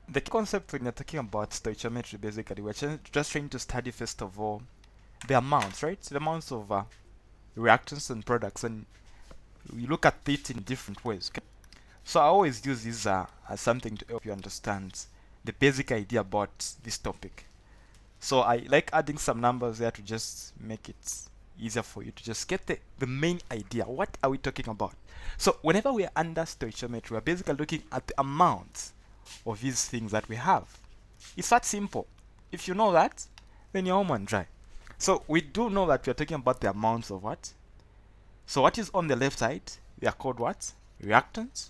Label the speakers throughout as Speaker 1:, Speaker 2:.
Speaker 1: the key concept when you're talking about stoichiometry, basically, we're just trying to study, first of all, the amounts, right? The amounts of reactants and products, and we look at it in different ways. Okay? So I always use this as something to help you understand the basic idea about this topic. So I like adding some numbers there to just make it easier for you to just get the main idea. What are we talking about? So whenever we are under stoichiometry, we're basically looking at the amount of these things that we have. It's that simple. If you know that, then you're home and dry. So we do know that we're talking about the amounts of what? So what is on the left side, they are called what? Reactants.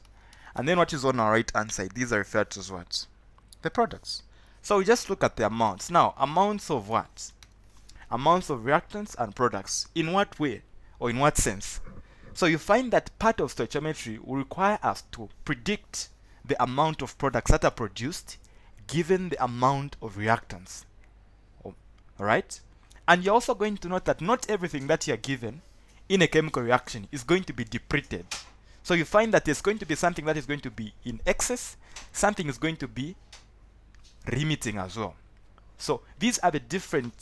Speaker 1: And then what is on our right hand side, these are referred to as what? The products. So we just look at the amounts. Now, amounts of what? Amounts of reactants and products. In what way? Or in what sense? So you find that part of stoichiometry will require us to predict the amount of products that are produced given the amount of reactants. Alright? And you're also going to note that not everything that you're given in a chemical reaction is going to be depleted. So you find that there's going to be something that is going to be in excess, something is going to be limiting as well. So these are the different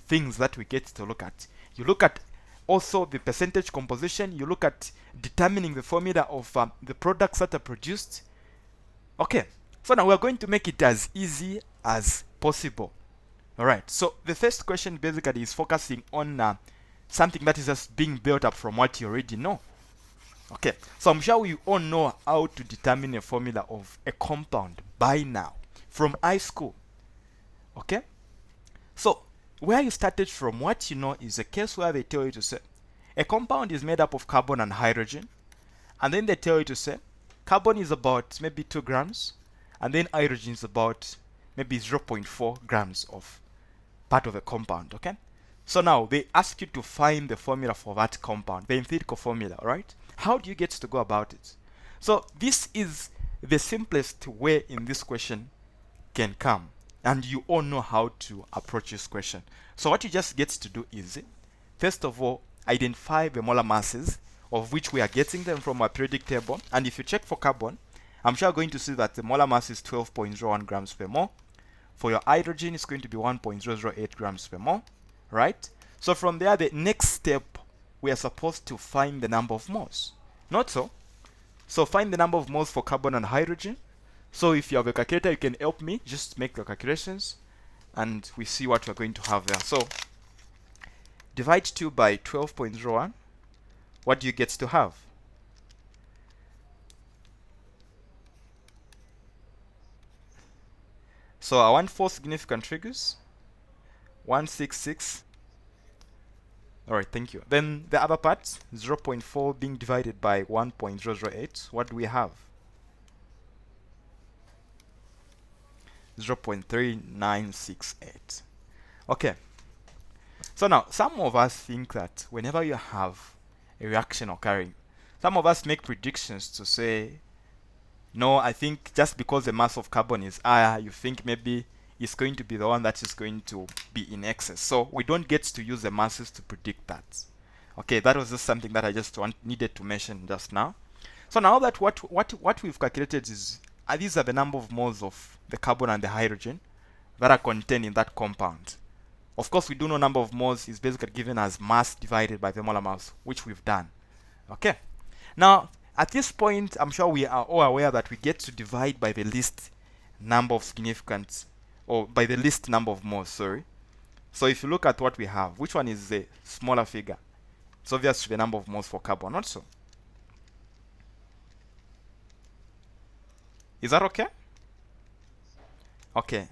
Speaker 1: things that we get to look at. You look at also the percentage composition, you look at determining the formula of the products that are produced. Okay, so now we're going to make it as easy as possible. Alright, so the first question basically is focusing on something that is just being built up from what you already know. Okay, so I'm sure we all know how to determine a formula of a compound by now from high school. Okay, so where you started from, what you know is a case where they tell you to say a compound is made up of carbon and hydrogen, and then they tell you to say carbon is about maybe 2 grams, and then hydrogen is about maybe 0.4 grams of part of a compound. Okay, so now they ask you to find the formula for that compound, the empirical formula. Right? How do you get to go about it? So this is the simplest way in this question can come, and you all know how to approach this question. So what you just get to do is, first of all, identify the molar masses of which we are getting them from our periodic table. And if you check for carbon, I'm sure you're going to see that the molar mass is 12.01 grams per mole. For your hydrogen, it's going to be 1.008 grams per mole, right? So from there, the next step, we are supposed to find the number of moles. Not so. So find the number of moles for carbon and hydrogen. So if you have a calculator, you can help me just make the calculations, and we see what we're going to have there. So divide 2 by 12.01. What do you get to have? So I want 4 significant figures. 166. Alright, thank you. Then the other part, 0.4 being divided by 1.008. What do we have? 0.3968. Okay. So now, some of us think that whenever you have a reaction occurring, some of us make predictions to say, no, I think just because the mass of carbon is higher, you think maybe it's going to be the one that is going to be in excess. So we don't get to use the masses to predict that. Okay, that was just something that I just needed to mention just now. So now that what we've calculated is, these are the number of moles of the carbon and the hydrogen that are contained in that compound. Of course, we do know number of moles is basically given as mass divided by the molar mass, which we've done. Okay. Now, at this point, I'm sure we are all aware that we get to divide by the least number of significant, or by the least number of moles, sorry. So if you look at what we have, which one is the smaller figure? It's obviously the number of moles for carbon, not so. Is that okay? Okay.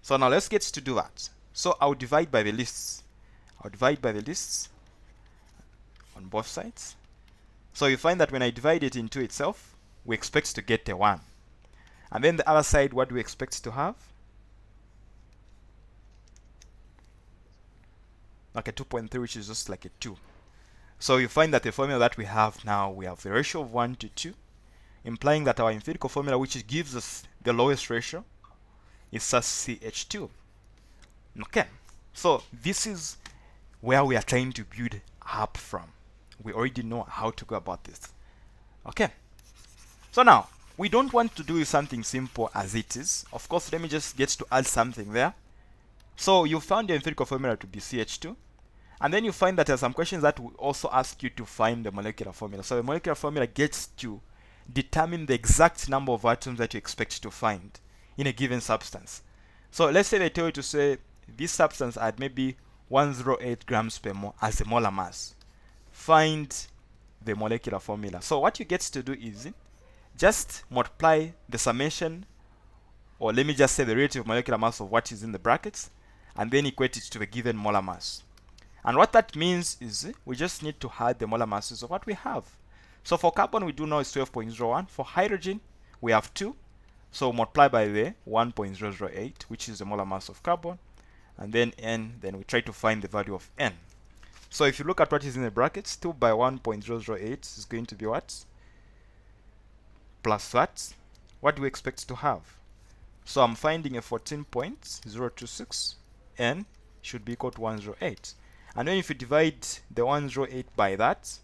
Speaker 1: So now let's get to do that. So I'll divide by the lists. I'll divide by the lists on both sides. So you find that when I divide it into itself, we expect to get a 1. And then the other side, what do we expect to have? Like a 2.3, which is just like a 2. So you find that the formula that we have now, we have the ratio of 1 to 2, implying that our empirical formula, which gives us the lowest ratio, is just CH2. Okay, so this is where we are trying to build up from. We already know how to go about this. Okay, so now we don't want to do something simple as it is. Of course, let me just get to add something there. So you found your empirical formula to be CH2. And then you find that there are some questions that will also ask you to find the molecular formula. So the molecular formula gets to determine the exact number of atoms that you expect to find in a given substance. So let's say they tell you to say this substance had maybe 108 grams per mole as a molar mass. Find the molecular formula. So what you get to do is just multiply the summation, or let me just say the relative molecular mass of what is in the brackets, and then equate it to the given molar mass. And what that means is we just need to add the molar masses of what we have. So for carbon, we do know it's 12.01. For hydrogen, we have 2. So multiply by the 1.008, which is the molar mass of carbon. And then N, then we try to find the value of N. So if you look at what is in the brackets, 2 by 1.008 is going to be what? Plus that. What do we expect to have? So I'm finding a 14.026. N should be equal to 108. And then if you divide the 108 by that,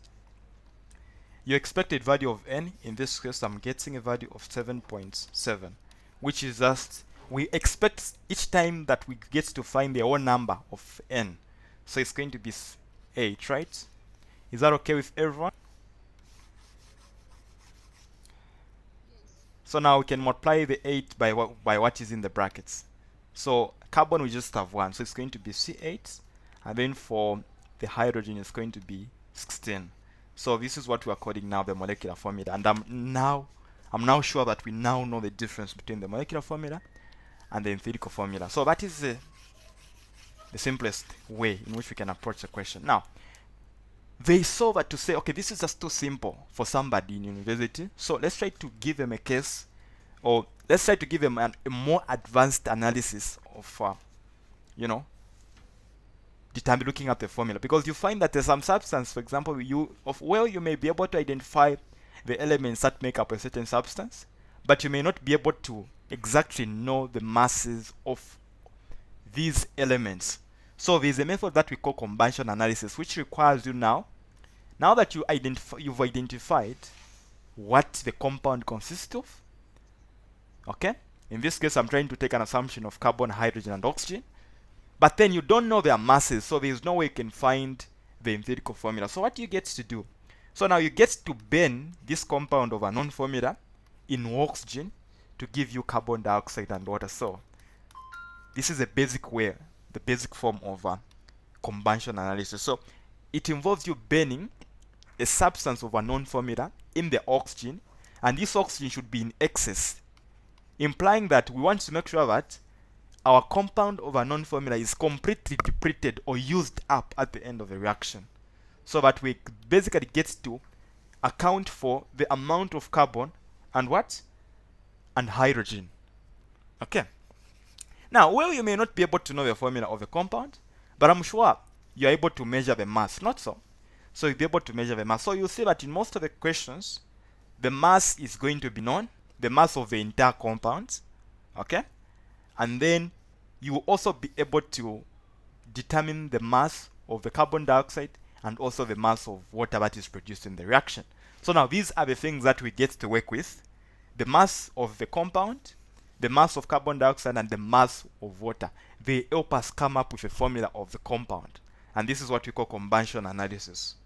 Speaker 1: your expected value of N, in this case, I'm getting a value of 7.7, which is just, we expect each time that we get to find the whole number of N. So it's going to be 8, right? Is that okay with everyone? So now we can multiply the 8 by what is in the brackets. So carbon, we just have 1, so it's going to be C8. And then for the hydrogen, it's going to be 16. So this is what we are calling now the molecular formula. And I'm now sure that we now know the difference between the molecular formula and the empirical formula. So that is the simplest way in which we can approach the question. Now, they saw that to say, okay, this is just too simple for somebody in university. So let's try to give them a case, or let's try to give them a more advanced analysis of, looking at the formula, because you find that there's some substance, for example, you may be able to identify the elements that make up a certain substance, but you may not be able to exactly know the masses of these elements. So there's a method that we call combustion analysis, which requires you now that you've identified what the compound consists of. Okay, in this case, I'm trying to take an assumption of carbon, hydrogen, and oxygen. But then you don't know their masses, so there's no way you can find the empirical formula. So what do you get to do? So now you get to burn this compound of a known formula in oxygen to give you carbon dioxide and water. So this is a basic way, the basic form of combustion analysis. So it involves you burning a substance of a known formula in the oxygen, and this oxygen should be in excess, implying that we want to make sure that our compound of a known formula is completely depleted or used up at the end of the reaction, so that we basically get to account for the amount of carbon and hydrogen. Okay. Now, well, you may not be able to know the formula of a compound, but I'm sure you're able to measure the mass, not so? So you'll be able to measure the mass. So you'll see that in most of the questions, the mass is going to be known, the mass of the entire compound, okay? And then you will also be able to determine the mass of the carbon dioxide and also the mass of water that is produced in the reaction. So now these are the things that we get to work with: the mass of the compound, the mass of carbon dioxide, and the mass of water. They help us come up with a formula of the compound. And this is what we call combustion analysis.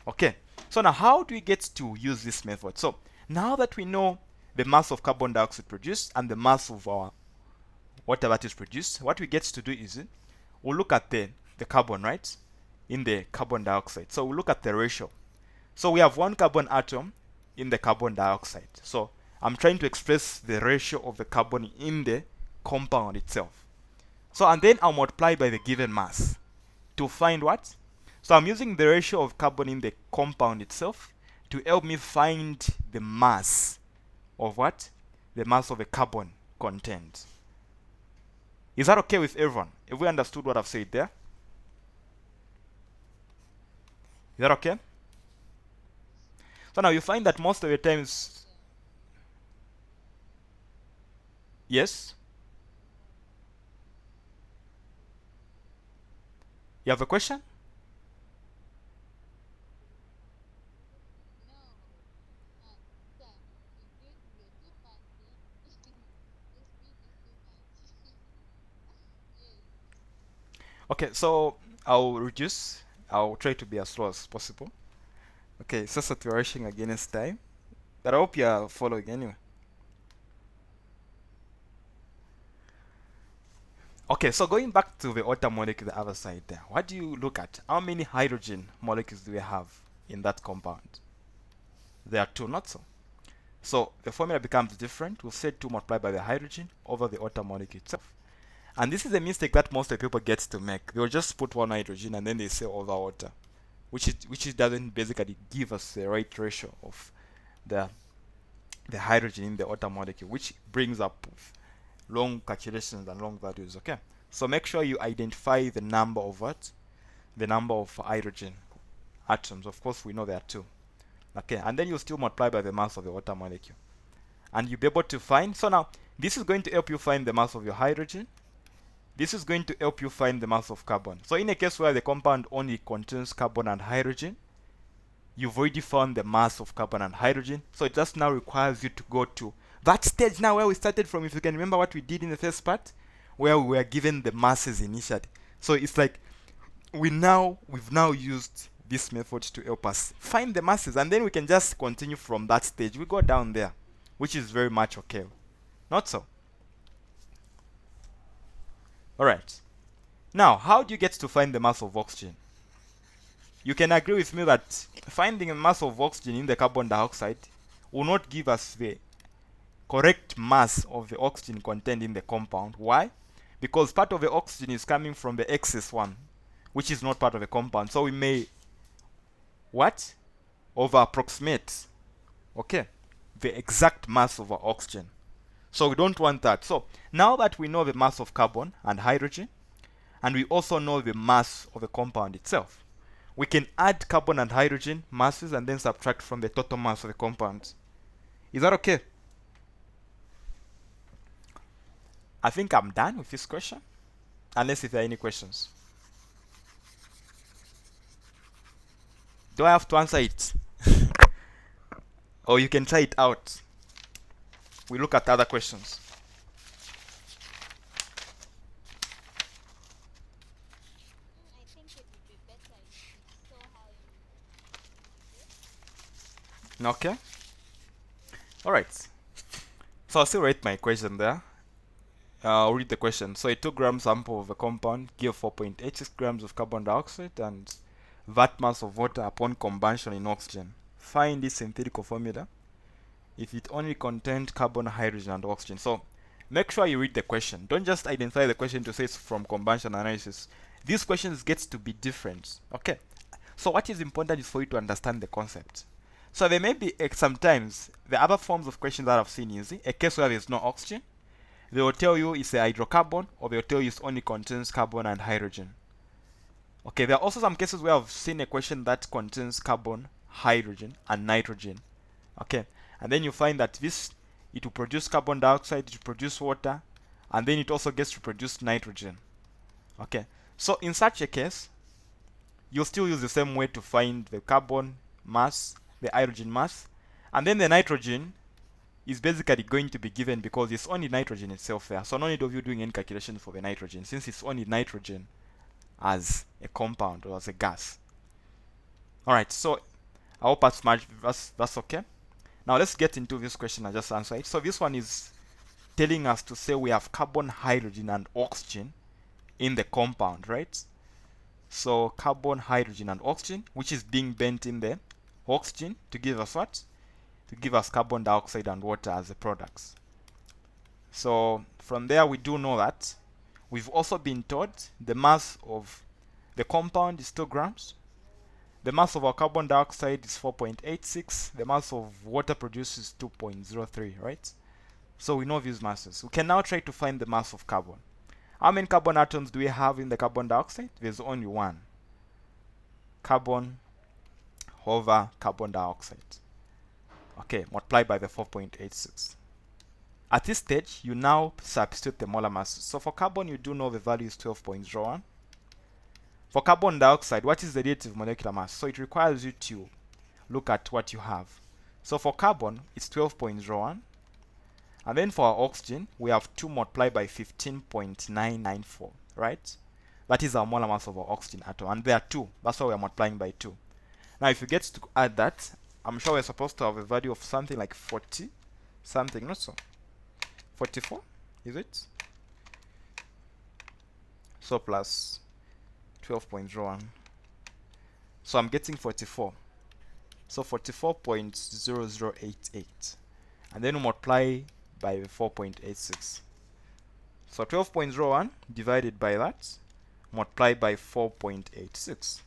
Speaker 1: Okay, so now how do we get to use this method? So now that we know the mass of carbon dioxide produced and the mass of our water that is produced, what we get to do is we'll look at the carbon, right, in the carbon dioxide. So we'll look at the ratio. So we have one carbon atom in the carbon dioxide. So I'm trying to express the ratio of the carbon in the compound itself. So, and then I'll multiply by the given mass to find what? So I'm using the ratio of carbon in the compound itself to help me find the mass of what? The mass of the carbon content. Is that okay with everyone? Have we understood what I've said there? Is that okay? So now you find that most of the times, yes? You have a question? Okay, so I'll try to be as slow as possible. Okay, so that we're rushing against time, but I hope you are following anyway. Okay, so going back to the water molecule, the other side there, what do you look at? How many hydrogen molecules do we have in that compound? There are two, not so. So the formula becomes different. We'll say 2 multiplied by the hydrogen over the water molecule itself. And this is a mistake that most of the people get to make. They'll just put one hydrogen and then they say over water, which doesn't basically give us the right ratio of the hydrogen in the water molecule, which brings up long calculations and long values. Okay, so make sure you identify the number of what? The number of hydrogen atoms. Of course, we know there are 2. Okay, and then you still multiply by the mass of the water molecule. And you'll be able to find, so now, this is going to help you find the mass of your hydrogen. This is going to help you find the mass of carbon. So in a case where the compound only contains carbon and hydrogen, you've already found the mass of carbon and hydrogen. So it just now requires you to go to that stage now where we started from, if you can remember what we did in the first part, where we were given the masses initially. So it's like we've now used this method to help us find the masses, and then we can just continue from that stage. We go down there, which is very much okay. Not so. Alright. Now, how do you get to find the mass of oxygen? You can agree with me that finding a mass of oxygen in the carbon dioxide will not give us the correct mass of the oxygen contained in the compound. Why? Because part of the oxygen is coming from the excess one, which is not part of the compound. So we may what? Over approximate, okay, the exact mass of our oxygen. So we don't want that. So now that we know the mass of carbon and hydrogen, and we also know the mass of the compound itself, we can add carbon and hydrogen masses and then subtract from the total mass of the compound. Is that okay? I think I'm done with this question, unless if there are any questions. Do I have to answer it? Or you can try it out. We look at other questions.
Speaker 2: I think it would be better if you saw how you do it.
Speaker 1: Okay. Alright. So I'll still write my equation there. I'll read the question. So a 2 gram sample of a compound give 4.86 grams of carbon dioxide and that mass of water upon combustion in oxygen. Find its empirical formula if it only contained carbon, hydrogen, and oxygen. So make sure you read the question. Don't just identify the question to say it's from combustion analysis. These questions gets to be different. Okay. So what is important is for you to understand the concept. So there may be sometimes the other forms of questions that I've seen is a case where there's no oxygen. They will tell you it's a hydrocarbon, or they will tell you it only contains carbon and hydrogen. Okay, there are also some cases where I've seen a question that contains carbon, hydrogen, and nitrogen. Okay, and then you find that it will produce carbon dioxide, it will produce water, and then it also gets to produce nitrogen. Okay, so in such a case, you'll still use the same way to find the carbon mass, the hydrogen mass, and then the nitrogen is basically going to be given because it's only nitrogen itself there. So no need of you doing any calculation for the nitrogen, since it's only nitrogen as a compound or as a gas. Alright, so I hope that's okay. Now let's get into this question I just answered. So this one is telling us to say we have carbon, hydrogen, and oxygen in the compound, right? So carbon, hydrogen, and oxygen, which is being bent in the oxygen to give us what? To give us carbon dioxide and water as the products. So from there we do know that we've also been taught the mass of the compound is 2 grams. The mass of our carbon dioxide is 4.86. The mass of water produced is 2.03, right? So we know these masses. We can now try to find the mass of carbon. How many carbon atoms do we have in the carbon dioxide? There's only one. Carbon over carbon dioxide. Okay, multiplied by the 4.86. At this stage, you now substitute the molar masses. So for carbon, you do know the value is 12.01. For carbon dioxide, what is the relative molecular mass? So it requires you to look at what you have. So for carbon, it's 12.01. And then for our oxygen, we have 2 multiplied by 15.994, right? That is our molar mass of our oxygen atom, and there are 2. That's why we are multiplying by 2. Now if you get to add that, I'm sure we're supposed to have a value of something like 40 something, not so 44, is it? So plus 12.01, so I'm getting 44, so 44.0088, and then we multiply by 4.86. So 12.01 divided by that, multiply by 4.86.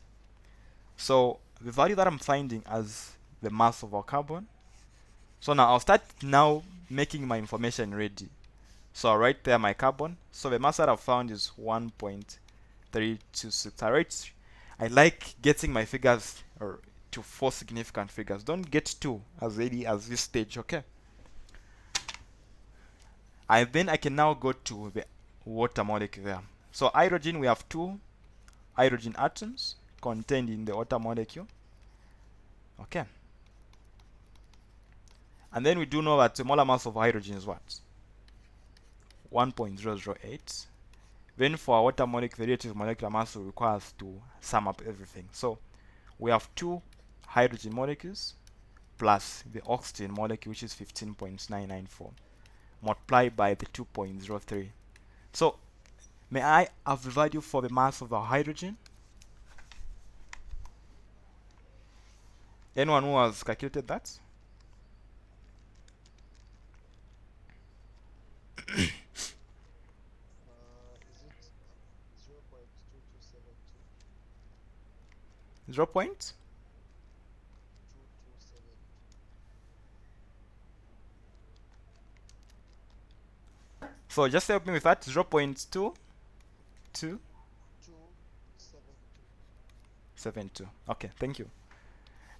Speaker 1: So the value that I'm finding as the mass of our carbon. So now I'll start now making my information ready. So I'll write there my carbon. So the mass that I've found is 1.326. I like getting my figures to 4 significant figures. Don't get 2 as early as this stage, okay? Then I can now go to the water molecule there. So hydrogen, we have 2 hydrogen atoms contained in the water molecule. Okay. And then we do know that the molar mass of hydrogen is what? 1.008. Then for our water molecule, the relative molecular mass will require us to sum up everything. So we have 2 hydrogen molecules plus the oxygen molecule, which is 15.994, multiplied by the 2.03. So may I have the value for the mass of our hydrogen? Anyone who has calculated that?
Speaker 3: Is it 0.2272?
Speaker 1: 0 point?
Speaker 3: 227.
Speaker 1: So just help me with that. 0 0.2272.
Speaker 3: 272.
Speaker 1: Okay, thank you.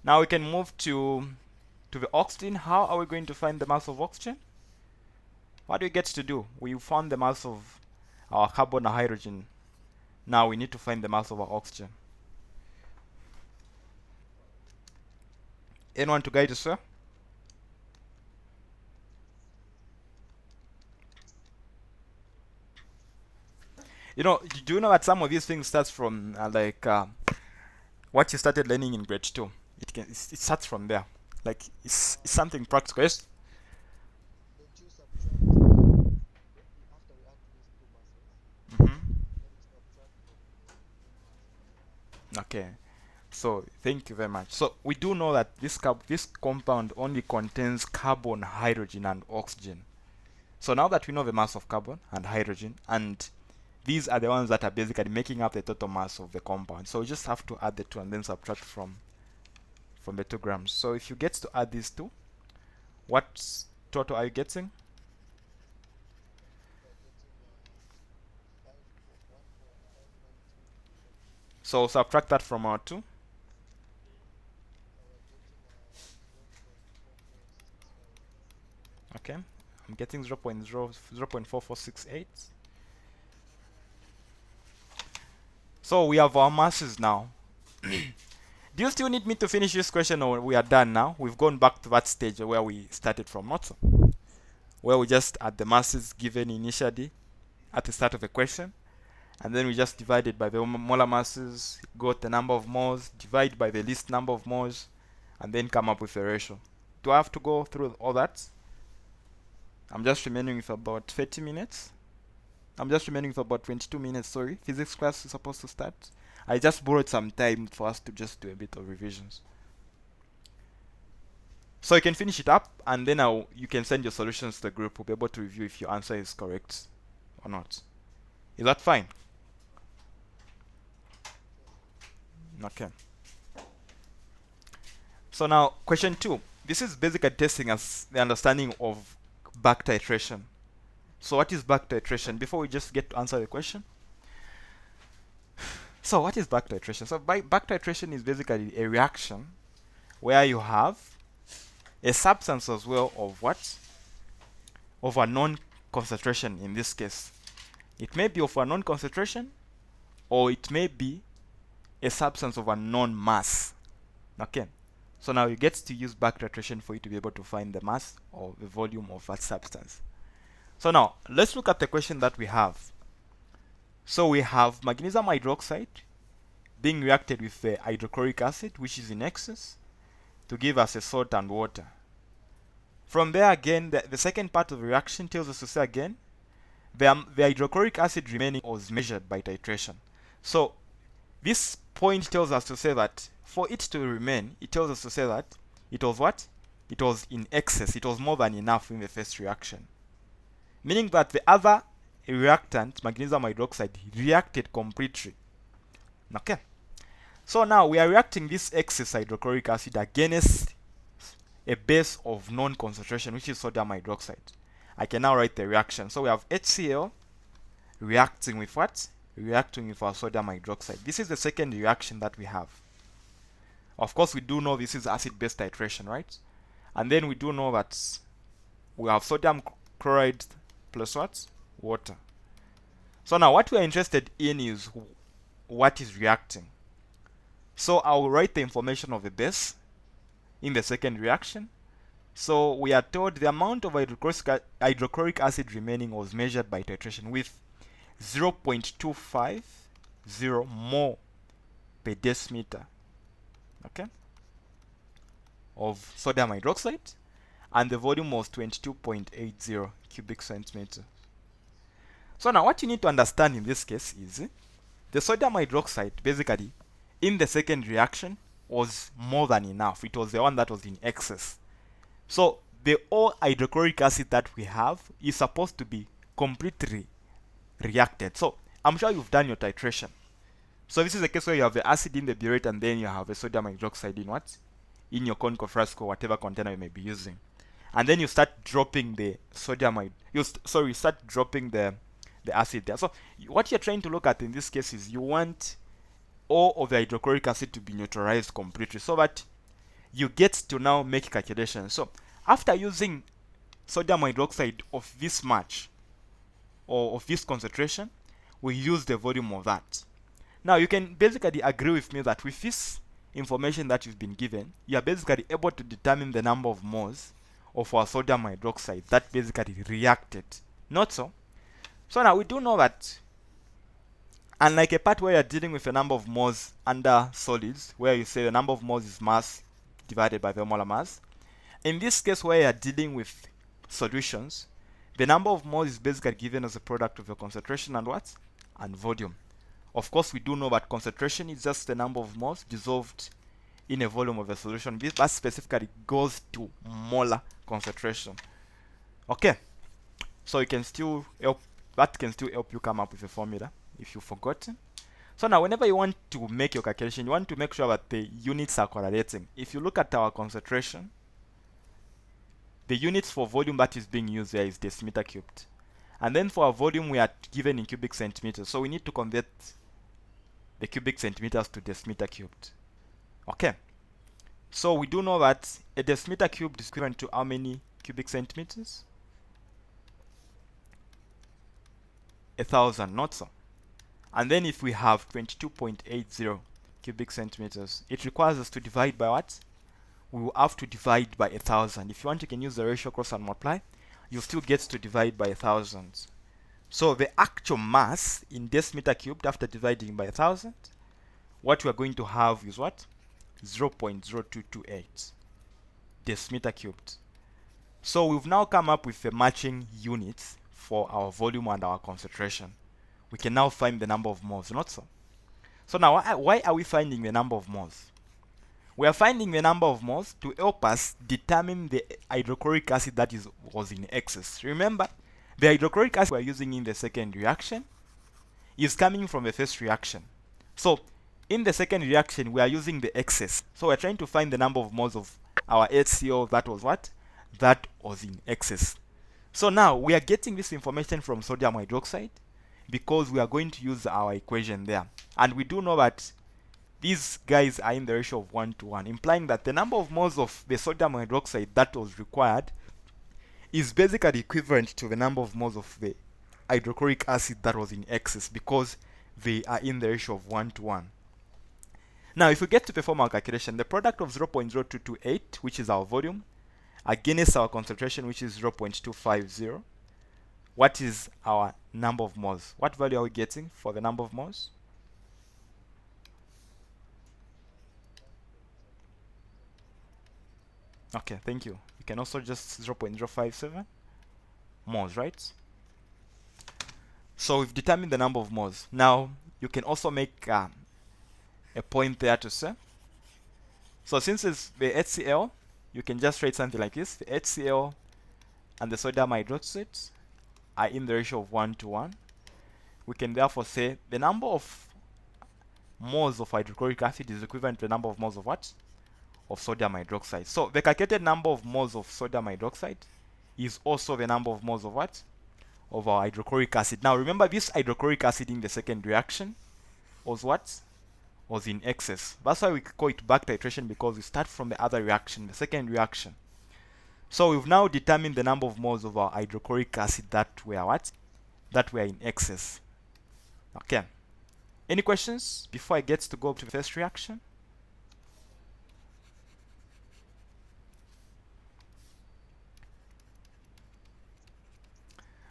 Speaker 1: Now we can move to the oxygen. How are we going to find the mass of oxygen? What do we get to do? We found the mass of our carbon and hydrogen. Now we need to find the mass of our oxygen. Anyone to guide us, sir? You know, do you know that some of these things starts from what you started learning in grade 2? It starts from there. Like it's something practical. Yes?
Speaker 3: Don't you subtract after we add these 2 masses?
Speaker 1: Mm-hmm.
Speaker 3: Then we subtract from the mass.
Speaker 1: Okay. So thank you very much. So we do know that this compound only contains carbon, hydrogen, and oxygen. So now that we know the mass of carbon and hydrogen, and these are the ones that are basically making up the total mass of the compound. So we just have to add the 2 and then subtract from the 2 grams. So if you get to add these 2, what total are you getting? So subtract that from our 2. Okay, I'm getting 0.4468. So we have our masses now. Do you still need me to finish this question, or we are done now? We've gone back to that stage where we started from, not so? Where we just add the masses given initially at the start of the question, and then we just divided by the molar masses, got the number of moles, divide by the least number of moles, and then come up with a ratio. Do I have to go through all that? I'm just remaining with about 30 minutes. I'm just remaining with about 22 minutes, sorry. Physics class is supposed to start. I just borrowed some time for us to just do a bit of revisions. So you can finish it up, and then you can send your solutions to the group. We'll be able to review if your answer is correct or not. Is that fine? Okay. So now, question 2. This is basically testing us the understanding of back titration. So what is back titration? Before we just get to answer the question. So what is back titration? So back titration is basically a reaction where you have a substance as well of what? Of a known concentration in this case. It may be of a known concentration, or it may be a substance of a known mass. Okay. So now you get to use back titration for you to be able to find the mass or the volume of that substance. So now let's look at the question that we have. So we have magnesium hydroxide being reacted with the hydrochloric acid, which is in excess, to give us a salt and water. From there again, the second part of the reaction tells us to say again, the hydrochloric acid remaining was measured by titration. So this point tells us to say that for it to remain, it tells us to say that it was what? It was in excess, it was more than enough in the first reaction. Meaning that the other reactant, magnesium hydroxide, reacted completely. Okay. So now we are reacting this excess hydrochloric acid against a base of known concentration, which is sodium hydroxide. I can now write the reaction. So we have HCl reacting with what? Reacting with our sodium hydroxide. This is the second reaction that we have. Of course, we do know this is acid-base titration, right? And then we do know that we have sodium chloride plus what? Water. So now what we are interested in is what is reacting. So I will write the information of the base in the second reaction. So we are told the amount of hydrochloric acid remaining was measured by titration with 0.250 mole per decimeter, okay, of sodium hydroxide, and the volume was 22.80 cubic centimeter. So now what you need to understand in this case is the sodium hydroxide basically in the second reaction was more than enough. It was the one that was in excess. So the all hydrochloric acid that we have is supposed to be completely reacted. So I'm sure you've done your titration. So this is a case where you have the acid in the burette and then you have the sodium hydroxide in what? In your conical flask or whatever container you may be using. And then you start dropping the sodium you start dropping the acid there. So what you're trying to look at in this case is you want all of the hydrochloric acid to be neutralized completely so that you get to now make calculations. So after using sodium hydroxide of this much or of this concentration, we use the volume of that. Now you can basically agree with me that with this information that you've been given, you are basically able to determine the number of moles of our sodium hydroxide that basically reacted. Not so? So now we do know that unlike a part where you're dealing with a number of moles under solids, where you say the number of moles is mass divided by the molar mass, in this case where you're dealing with solutions, the number of moles is basically given as a product of your concentration and what? And volume. Of course, we do know that concentration is just the number of moles dissolved in a volume of a solution. This specifically goes to molar concentration. Okay, so you can still help. That can still help you come up with a formula if you've forgotten. So now whenever you want to make your calculation, you want to make sure that the units are correlating. If you look at our concentration, the units for volume that is being used there is decimeter cubed. And then for our volume, we are given in cubic centimeters. So we need to convert the cubic centimeters to decimeter cubed. Okay. So we do know that a decimeter cubed is equivalent to how many cubic centimeters? 1,000, not so. And then if we have 22.80 cubic centimeters, it requires us to divide by what? We will have to divide by 1,000. If you want, you can use the ratio cross and multiply. You still get to divide by 1,000. So the actual mass in decimeter cubed after dividing by 1,000, what we are going to have is what? 0.0228 decimeter cubed. So we've now come up with a matching unit for our volume and our concentration. We can now find the number of moles, not so? So now, why are we finding the number of moles? We are finding the number of moles to help us determine the hydrochloric acid that was in excess. Remember, the hydrochloric acid we are using in the second reaction is coming from the first reaction. So in the second reaction, we are using the excess. So we're trying to find the number of moles of our HCl that was what? That was in excess. So now we are getting this information from sodium hydroxide because we are going to use our equation there. And we do know that these guys are in the ratio of 1 to 1, implying that the number of moles of the sodium hydroxide that was required is basically equivalent to the number of moles of the hydrochloric acid that was in excess because they are in the ratio of 1 to 1. Now, if we get to perform our calculation, the product of 0.0228, which is our volume, against our concentration, which is 0.250, what is our number of moles? What value are we getting for the number of moles? Okay, thank you. You can also just 0.057 moles, right? So we've determined the number of moles. Now you can also make a point there to say, so since it's the HCl, you can just write something like this: the HCl and the sodium hydroxide are in the ratio of 1 to 1. We can therefore say the number of moles of hydrochloric acid is equivalent to the number of moles of what? Of sodium hydroxide. So the calculated number of moles of sodium hydroxide is also the number of moles of what? Of our hydrochloric acid. Now remember, this hydrochloric acid in the second reaction was what? Was in excess. That's why we call it back titration, because we start from the other reaction, the second reaction. So we've now determined the number of moles of our hydrochloric acid that were what? That were in excess. Okay. Any questions before I get to go to the first reaction?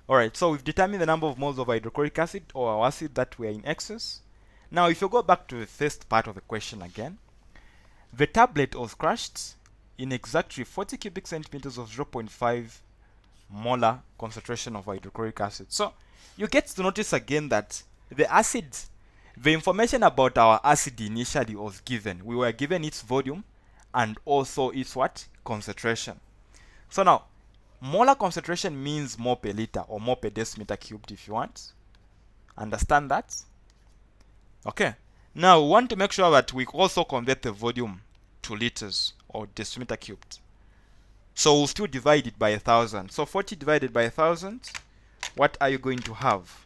Speaker 1: Alright, so we've determined the number of moles of hydrochloric acid or our acid that were in excess. Now if you go back to the first part of the question again, the tablet was crushed in exactly 40 cubic centimeters of 0.5 molar concentration of hydrochloric acid. So you get to notice again that the acid, the information about our acid initially was given. We were given its volume and also its what? Concentration. So now, molar concentration means mole per liter or mole per decimeter cubed if you want. Understand that? Okay. Now we want to make sure that we also convert the volume to liters or decimeter cubed. So we'll still divide it by 1,000. So 40 divided by 1,000, what are you going to have?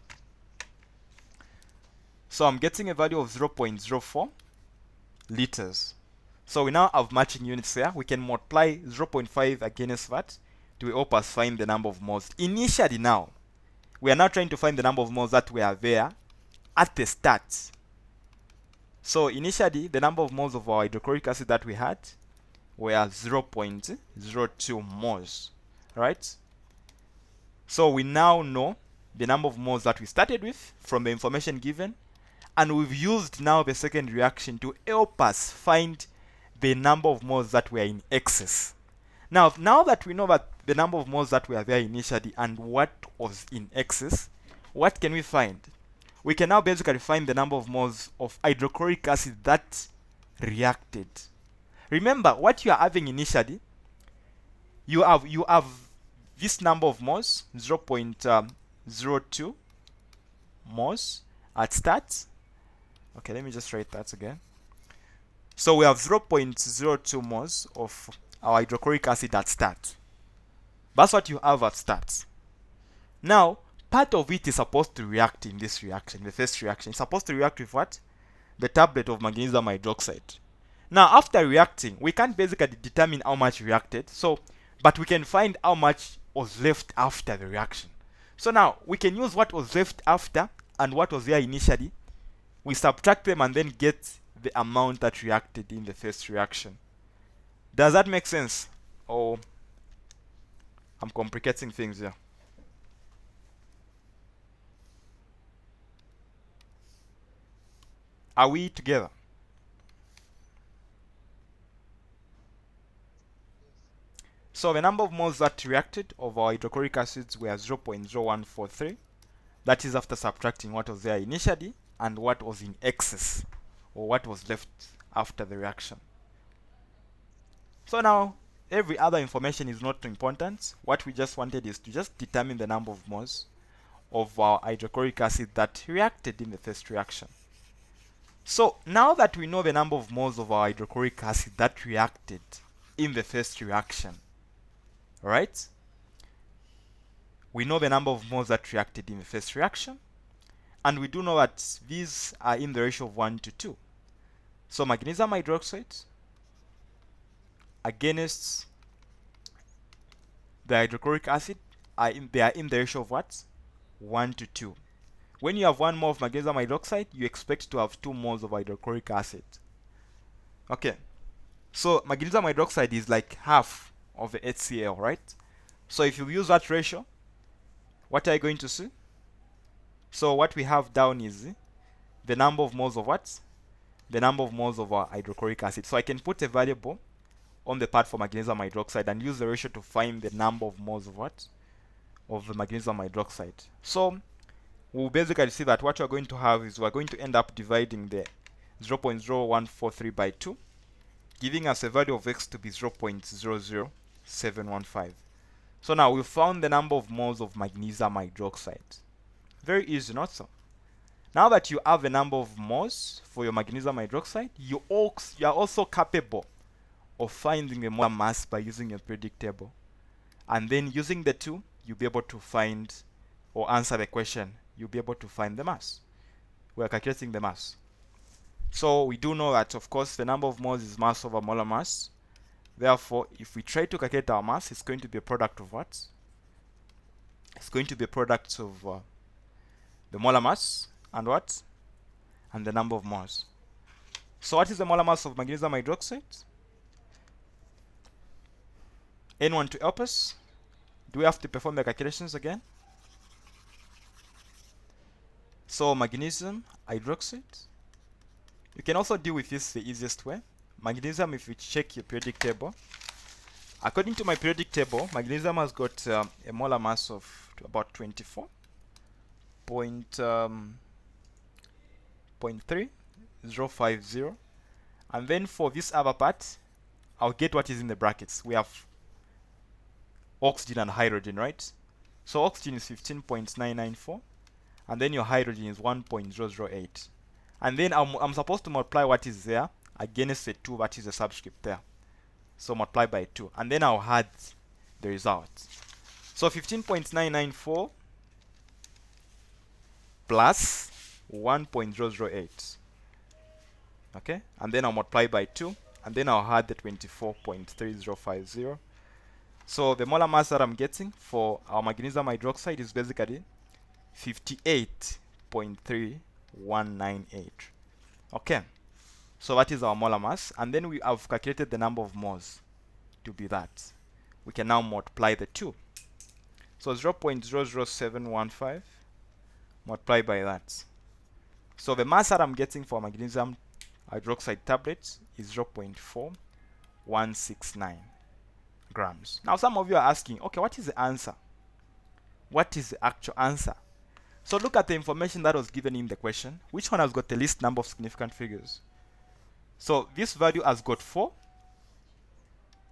Speaker 1: So I'm getting a value of 0.04 liters. So we now have matching units here. We can multiply 0.5 against that to help us find the number of moles. Initially now, we are now trying to find the number of moles that were there at the start. So initially, the number of moles of our hydrochloric acid that we had were 0.02 moles, right? So we now know the number of moles that we started with from the information given, and we've used now the second reaction to help us find the number of moles that were in excess. Now that we know that the number of moles that were there initially and what was in excess, what can we find? We can now basically find the number of moles of hydrochloric acid that reacted. Remember, what you are having initially, you have this number of moles, 0.02 moles at start. Okay, let me just write that again. So we have 0.02 moles of our hydrochloric acid at start. That's what you have at start. Now, part of it is supposed to react in this reaction, the first reaction. It's supposed to react with what? The tablet of magnesium hydroxide. Now, after reacting, we can't basically determine how much reacted, but we can find how much was left after the reaction. So now, we can use what was left after and what was there initially. We subtract them and then get the amount that reacted in the first reaction. Does that make sense? Or I'm complicating things here? Are we together? So the number of moles that reacted of our hydrochloric acids were 0.0143. That is after subtracting what was there initially and what was in excess, or what was left after the reaction. So now, every other information is not important. What we just wanted is to just determine the number of moles of our hydrochloric acid that reacted in the first reaction. So now that we know the number of moles of our hydrochloric acid that reacted in the first reaction, right? We know the number of moles that reacted in the first reaction, and we do know that these are in the ratio of 1 to 2. So magnesium hydroxide against the hydrochloric acid they are in the ratio of what? 1 to 2. When you have 1 mole of magnesium hydroxide, you expect to have 2 moles of hydrochloric acid. Okay, so magnesium hydroxide is like half of the HCl, right? So if you use that ratio, what are you going to see? So what we have down is the number of moles of what? The number of moles of our hydrochloric acid. So I can put a variable on the part for magnesium hydroxide and use the ratio to find the number of moles of what? Of the magnesium hydroxide. So we'll basically see that what we're going to have is we're going to end up dividing the 0.0143 by 2, giving us a value of x to be 0.00715. So now we found the number of moles of magnesium hydroxide. Very easy, not so? Now that you have a number of moles for your magnesium hydroxide, you are also capable of finding the molar mass by using your periodic table. And then using the two, you'll be able to find or answer the question. You'll be able to find the mass. We're calculating the mass. So we do know that, of course, the number of moles is mass over molar mass. Therefore, if we try to calculate our mass, it's going to be a product of what? It's going to be a product of the molar mass and what? And the number of moles. So what is the molar mass of magnesium hydroxide? Anyone to help us? Do we have to perform the calculations again? So magnesium hydroxide. You can also deal with this the easiest way. Magnesium, if you check your periodic table, according to my periodic table, magnesium has got a molar mass of about 24.3050. And then for this other part, I'll get what is in the brackets. We have oxygen and hydrogen, right? So oxygen is 15.994, and then your hydrogen is 1.008. And then I'm supposed to multiply what is there against the 2, that is the subscript there. So multiply by 2, and then I'll add the result. So 15.994 plus 1.008. Okay, and then I'll multiply by 2, and then I'll add the 24.3050. So the molar mass that I'm getting for our magnesium hydroxide is basically 58.3198. Okay, so that is our molar mass, and then we have calculated the number of moles to be that. We can now multiply the 2. So 0.00715 multiplied by that. So the mass that I'm getting for magnesium hydroxide tablets is 0.4169 grams. Now some of you are asking, okay, what is the answer? What is the actual answer? So look at the information that was given in the question. Which one has got the least number of significant figures? So this value has got 4.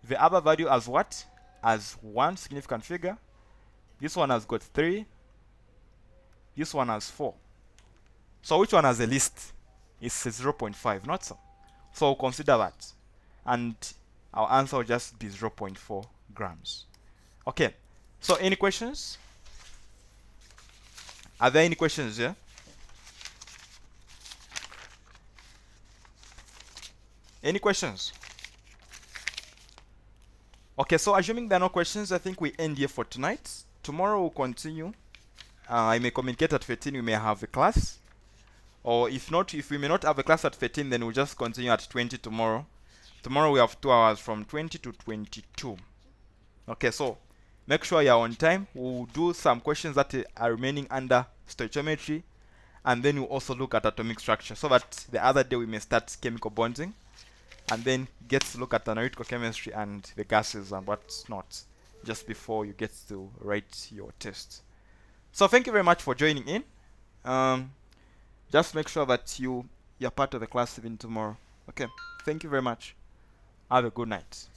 Speaker 1: The other value has what? Has 1 significant figure. This one has got 3. This one has 4. So which one has the least? It's 0.5, not so. So we'll consider that. And our answer will just be 0.4 grams. Okay, so any questions? Are there any questions here? Any questions? Okay, so assuming there are no questions, I think we end here for tonight. Tomorrow we'll continue. I may communicate at 13, we may have a class. Or if not, if we may not have a class at 13, then we'll just continue at 20 tomorrow. Tomorrow we have 2 hours from 20 to 22. Okay, so make sure you're on time. We'll do some questions that are remaining under stoichiometry, and then we'll also look at atomic structure, so that the other day we may start chemical bonding, and then get to look at analytical chemistry and the gases and what's not, just before you get to write your test. So thank you very much for joining in. Just make sure that you're part of the class even tomorrow. Okay, thank you very much. Have a good night.